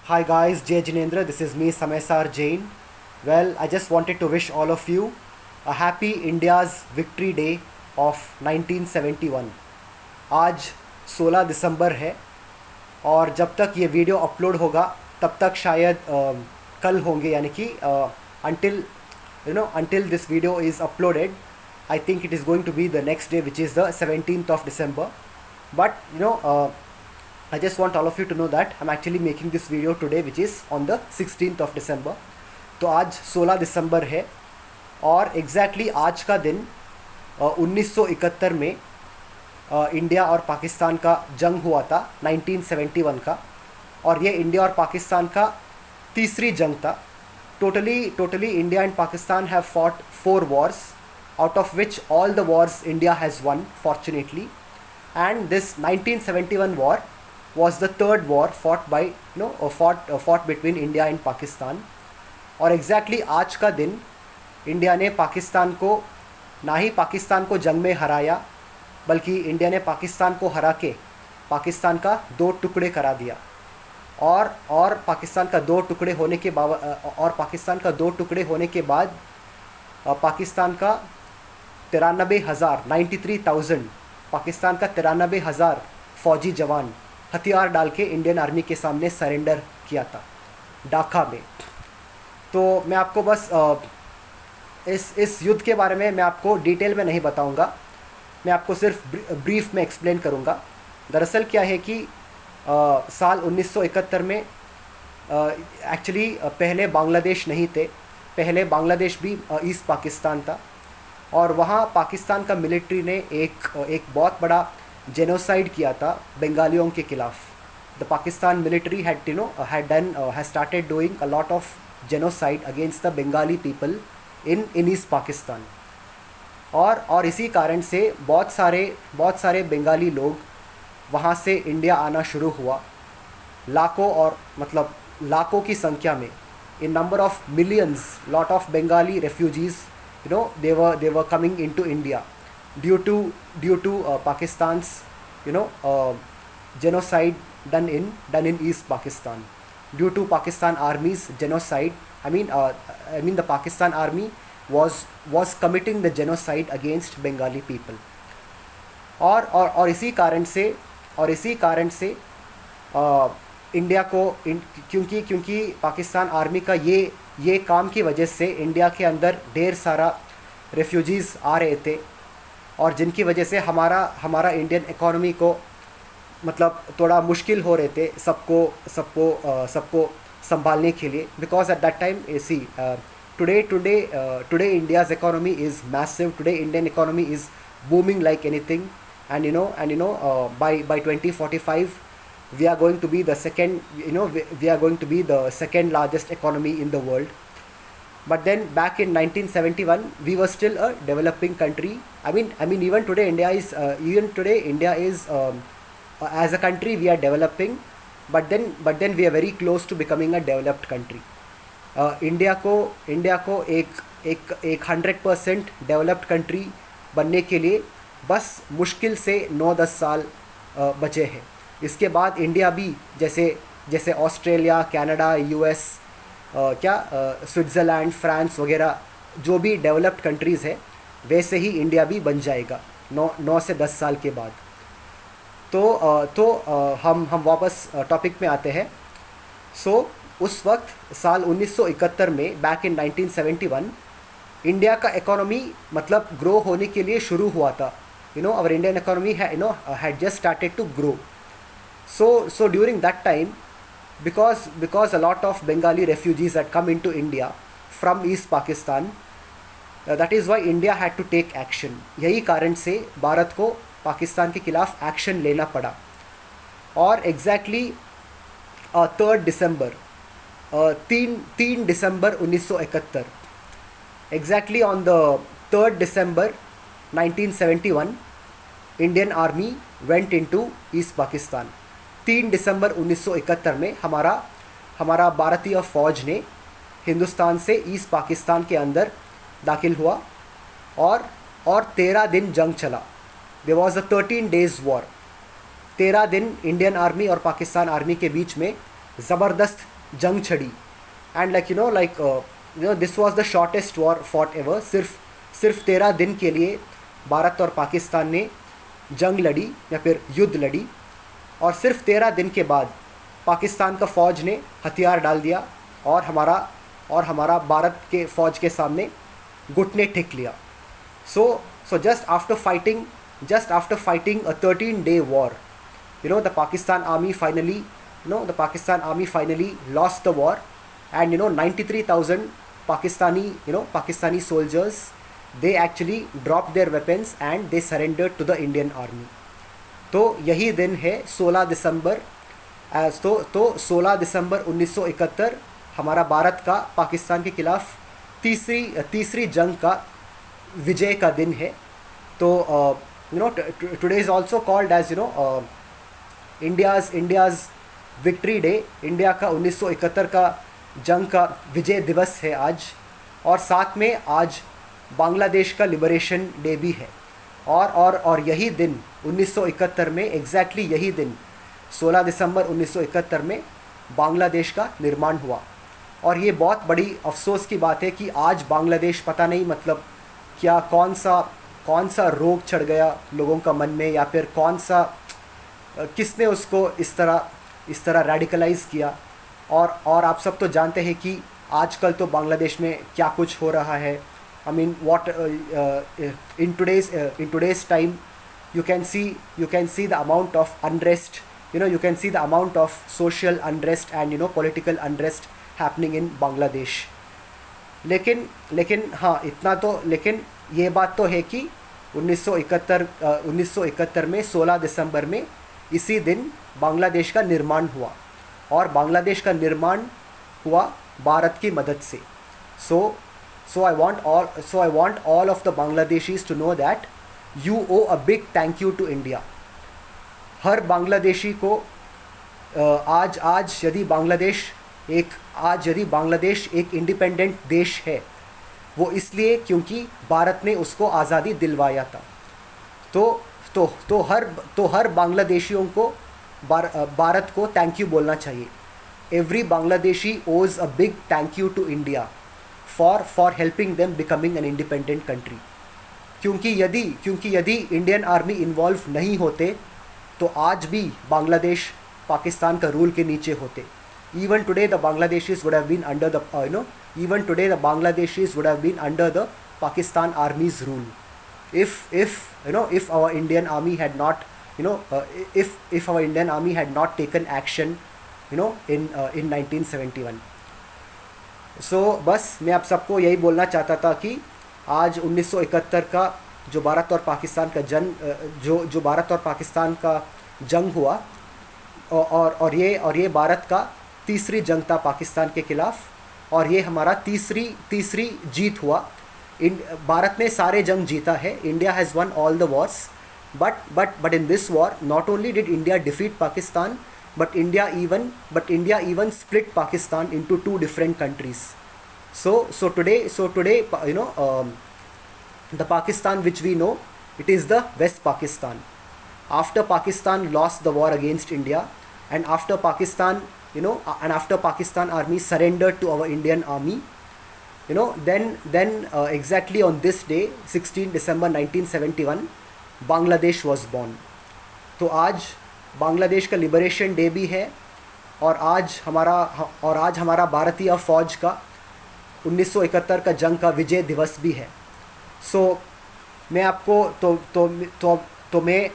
Hi guys, Jay Jinendra. This is me, Samesar Jain. Well, I just wanted to wish all of you a happy India's Victory Day of 1971. आज 16 दिसंबर है और जब तक ये video upload होगा तब तक शायद कल होंगे, यानी कि until this video is uploaded, I think it is going to be the next day, which is the 17th of December. But I just want all of you to know that I'm actually making this video today, which is on the 16th of December. तो आज 16 दिसंबर है और exactly आज का दिन 1971 में India और पाकिस्तान का जंग हुआ था, 1971 का। और ये इंडिया और पाकिस्तान का तीसरी जंग था। Totally India and Pakistan have fought 4 wars, out of which all the wars India has won, fortunately. And this 1971 war was the third war fought between India and Pakistan. और एग्जैक्टली आज का दिन इंडिया ने पाकिस्तान को, ना ही पाकिस्तान को जंग में हराया, बल्कि इंडिया ने पाकिस्तान को हरा के पाकिस्तान का 2 टुकड़े करा दिया। और पाकिस्तान का 2 टुकड़े होने के बाद पाकिस्तान का 93,000 पाकिस्तान का 93,000 फौजी जवान हथियार डाल के इंडियन आर्मी के सामने सरेंडर किया था ढाका में। तो मैं आपको बस इस युद्ध के बारे में मैं आपको डिटेल में नहीं बताऊंगा, मैं आपको सिर्फ ब्रीफ में एक्सप्लेन करूंगा। दरअसल क्या है कि साल 1971 में एक्चुअली पहले बांग्लादेश नहीं थे, पहले बांग्लादेश भी ईस्ट पाकिस्तान था। और वहाँ पाकिस्तान का मिलिट्री ने एक बहुत बड़ा जेनोसाइड किया था बंगालियों के खिलाफ। The Pakistan military has started doing a lot of genocide against the Bengali people in East Pakistan. और इसी कारण से बहुत सारे बंगाली लोग वहाँ से इंडिया आना शुरू हुआ, लाखों की संख्या में, in number of millions, lot of Bengali refugees, they were coming into India due to Pakistan's genocide done in East Pakistan. Due to Pakistan Army's genocide, I mean the Pakistan Army was committing the genocide against Bengali people. और इसी कारण से India को क्योंकि Pakistan army का ये काम की वजह से इंडिया के अंदर ढेर सारा रेफ्यूजीज़ आ रहे थे, और जिनकी वजह से हमारा इंडियन इकोनॉमी को थोड़ा मुश्किल हो रहे थे सबको संभालने के लिए। Because at that time today India's economy is massive, today Indian economy is booming like anything. And by 2045 we are going to be the second largest economy in the world. But then back in 1971 we were still a developing country. I mean even today India is as a country we are developing, but then we are very close to becoming a developed country. India को एक 100% developed country बनने के लिए बस मुश्किल से 9-10 साल बचे हैं। इसके बाद इंडिया भी जैसे Australia, Canada, US, Switzerland, France वगैरह जो भी डेवलप्ड कंट्रीज़ है, वैसे ही इंडिया भी बन जाएगा 9 से 10 साल के बाद। तो हम वापस टॉपिक में आते हैं। उस वक्त साल 1971 में, बैक इन 1971, इंडिया का इकोनॉमी ग्रो होने के लिए शुरू हुआ था। our Indian economy had just started to grow. So during that time, because a lot of Bengali refugees had come into India from East Pakistan, that is why India had to take action. यही कारण से भारत को पाकिस्तान के खिलाफ action लेना पड़ा। और exactly 3 December 1971, exactly on the 3rd December 1971, Indian Army went into East Pakistan. 3 दिसंबर 1971 में हमारा भारतीय फ़ौज ने हिंदुस्तान से ईस्ट पाकिस्तान के अंदर दाखिल हुआ और 13 दिन जंग चला। There was a 13 days war. 13 दिन इंडियन आर्मी और पाकिस्तान आर्मी के बीच में ज़बरदस्त जंग छड़ी. And like this was the shortest war fought ever. सिर्फ 13 दिन के लिए भारत और पाकिस्तान ने जंग लड़ी या फिर युद्ध लड़ी, और सिर्फ 13 दिन के बाद पाकिस्तान का फ़ौज ने हथियार डाल दिया और हमारा भारत के फ़ौज के सामने घुटने टेक लिया. So just after fighting a 13-day war, the Pakistan army finally lost the war, and 93,000 Pakistani soldiers, they actually dropped their weapons and they surrendered to the Indian army. तो यही दिन है 16 दिसंबर. तो 16 दिसंबर 1971 हमारा भारत का पाकिस्तान के खिलाफ तीसरी जंग का विजय का दिन है. तो today is also called as India's victory day. India का 1971 का जंग का विजय दिवस है आज. और साथ में आज बांग्लादेश का लिबरेशन डे भी है. और यही दिन 1971 में, एग्जैक्टली यही दिन 16 दिसंबर 1971 में बांग्लादेश का निर्माण हुआ. और ये बहुत बड़ी अफसोस की बात है कि आज बांग्लादेश, पता नहीं मतलब क्या कौन सा रोग चढ़ गया लोगों का मन में, या फिर किसने उसको इस तरह रेडिकलाइज़ किया. और आप सब तो जानते हैं कि आजकल तो बांग्लादेश में क्या कुछ हो रहा है. I mean, what in today's time, you can see the amount of unrest. You can see the amount of social unrest and political unrest happening in Bangladesh. लेकिन हाँ, इतना तो, लेकिन ये बात तो है कि 1971 में 16 दिसंबर में इसी दिन बांग्लादेश का निर्माण हुआ, और बांग्लादेश का निर्माण हुआ भारत की मदद से. So I want all of the Bangladeshis to know that you owe a big thank you to India. हर बांग्लादेशी को आज यदि बांग्लादेश एक इंडिपेंडेंट देश है, वो इसलिए क्योंकि भारत ने उसको आज़ादी दिलवाया था. तो हर बांग्लादेशियों को भारत को थैंक यू बोलना चाहिए. Every Bangladeshi owes a big thank you to India for helping them becoming an independent country. क्योंकि यदि इंडियन आर्मी इन्वॉल्व नहीं होते तो आज भी बांग्लादेश पाकिस्तान का रूल के नीचे होते. Even today the Bangladeshis would have been under the Pakistan army's rule if our Indian army had not if our Indian army had not taken action in 1971. बस मैं आप सबको यही बोलना चाहता था कि आज 1971 का जो भारत और पाकिस्तान का जंग हुआ, और ये भारत का तीसरी जंग था पाकिस्तान के खिलाफ, और ये हमारा तीसरी जीत हुआ. भारत ने सारे जंग जीता है. India has one all the Wars, but in this war not only did India defeat Pakistan, but India even split Pakistan into two different countries. So today the Pakistan which we know, it is the West Pakistan. After Pakistan lost the war against India, and after Pakistan army surrendered to our Indian army, then exactly on this day, 16 December 1971, Bangladesh was born. तो आज बांग्लादेश का liberation day भी है, और आज हमारा भारतीय फ़ौज का 1971 का जंग का विजय दिवस भी है. मैं आपको मैं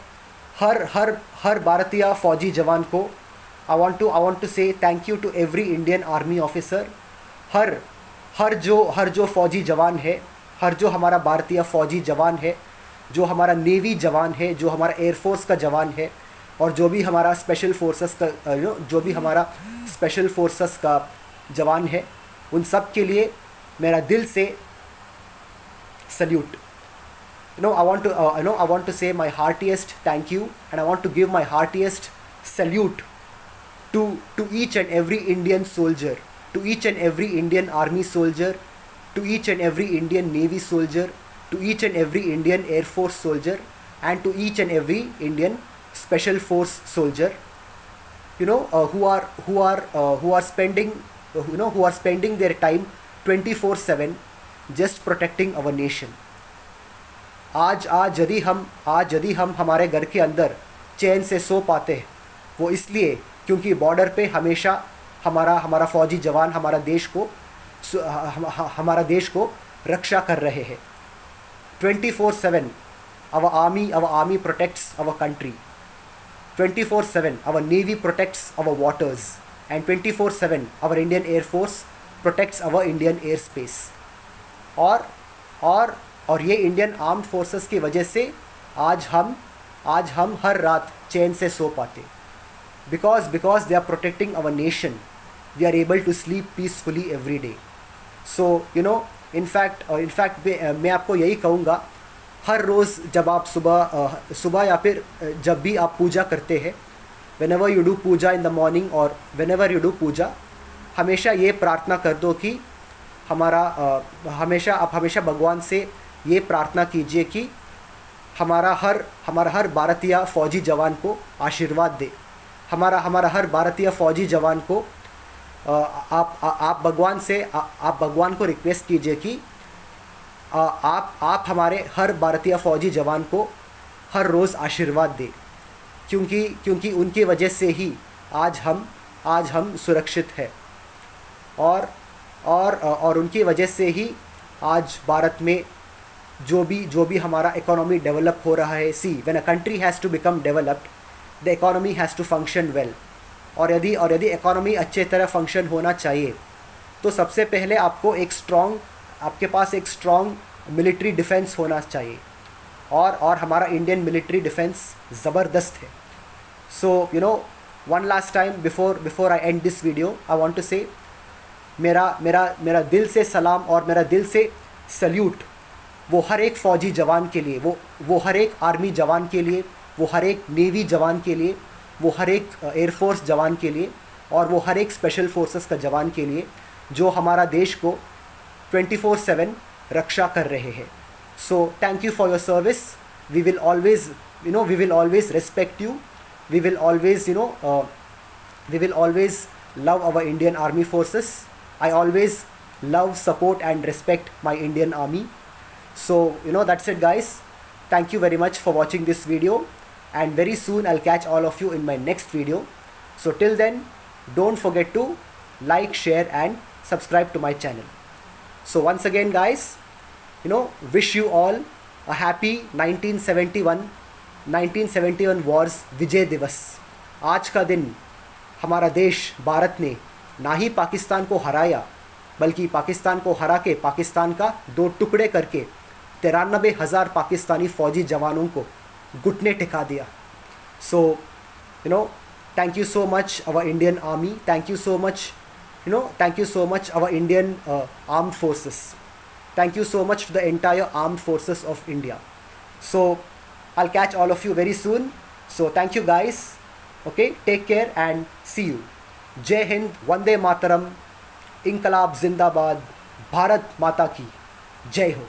हर भारतीय फ़ौजी जवान को I want to say thank you to every Indian army officer. हर जो फ़ौजी जवान है, हर जो हमारा भारतीय फ़ौजी जवान है, जो हमारा नेवी जवान है, जो हमारा एयरफोर्स का जवान है, और जो भी हमारा स्पेशल फोर्सेस का जवान है, उन सब के लिए मेरा दिल से salute. I want to say my heartiest thank you, and I want to give my heartiest salute to each and every Indian soldier, to each and every Indian army soldier, to each and every Indian navy soldier, to each and every Indian air force soldier, and to each and every Indian special force soldier. who are spending who are spending their time 24/7 just protecting our nation. आज यदि हम हमारे घर के अंदर चैन से सो पाते हैं, वो इसलिए क्योंकि बॉर्डर पे हमेशा हमारा फौजी जवान हमारा देश को रक्षा कर रहे हैं. 24/7 our army protects our country. 24/7 our navy protects our waters, and 24/7 our Indian Air Force protects our Indian airspace. और ये इंडियन आर्म्ड फोर्सेस की वजह से आज हम हर रात चैन से सो पाते. Because they are protecting our nation, we are able to sleep peacefully every day. So in fact मैं आपको यही कहूँगा, हर रोज़ जब आप सुबह या फिर जब भी आप पूजा करते हैं, whenever you do puja in the morning और whenever you do puja, हमेशा ये प्रार्थना कर दो कि आप हमेशा भगवान से ये प्रार्थना कीजिए कि हमारा हर भारतीय फ़ौजी जवान को आशीर्वाद दे. हमारा हर भारतीय फ़ौजी जवान को आप भगवान को रिक्वेस्ट कीजिए कि आप हमारे हर भारतीय फ़ौजी जवान को हर रोज़ आशीर्वाद दें, क्योंकि उनकी वजह से ही आज हम सुरक्षित हैं. और उनकी वजह से ही आज भारत में जो भी हमारा इकोनॉमी डेवलप हो रहा है. See, when a country has to become developed, the economy has to function well. और यदि इकोनॉमी अच्छे तरह फंक्शन होना चाहिए, तो सबसे पहले आपके पास एक स्ट्रॉन्ग मिलिट्री डिफेंस होना चाहिए. और हमारा इंडियन मिलिट्री डिफेंस ज़बरदस्त है. So one last time before I end this video, I want to say मेरा दिल से सलाम और मेरा दिल से सल्यूट वो हर एक फ़ौजी जवान के लिए, वो हर एक आर्मी जवान के लिए, वो हर एक नेवी जवान के लिए, वो हर एक एयरफोर्स जवान के लिए, और वो हर एक स्पेशल फोर्सेस का जवान के लिए जो हमारा देश को 24/7 रक्षा कर रहे हैं. So thank you for your service. We will always respect you. We will always love our Indian army forces. I always love, support and respect my Indian Army. So that's it guys. Thank you very much for watching this video, and very soon I'll catch all of you in my next video. So till then, don't forget to like, share and subscribe to my channel. So once again guys, wish you all a happy 1971 wars Vijay Divas. आज का दिन हमारा देश भारत ने ना ही पाकिस्तान को हराया, बल्कि पाकिस्तान को हरा के पाकिस्तान का 2 टुकड़े करके 93,000 पाकिस्तानी फ़ौजी जवानों को घुटने टिका दिया. So thank you so much our Indian army. Thank you so much our Indian armed forces. Thank you so much to the entire armed forces of India. So I will catch all of you very soon. So thank you guys. Okay, take care and see you. जय हिंद, वंदे मातरम, इंकलाब जिंदाबाद, भारत माता की जय हो.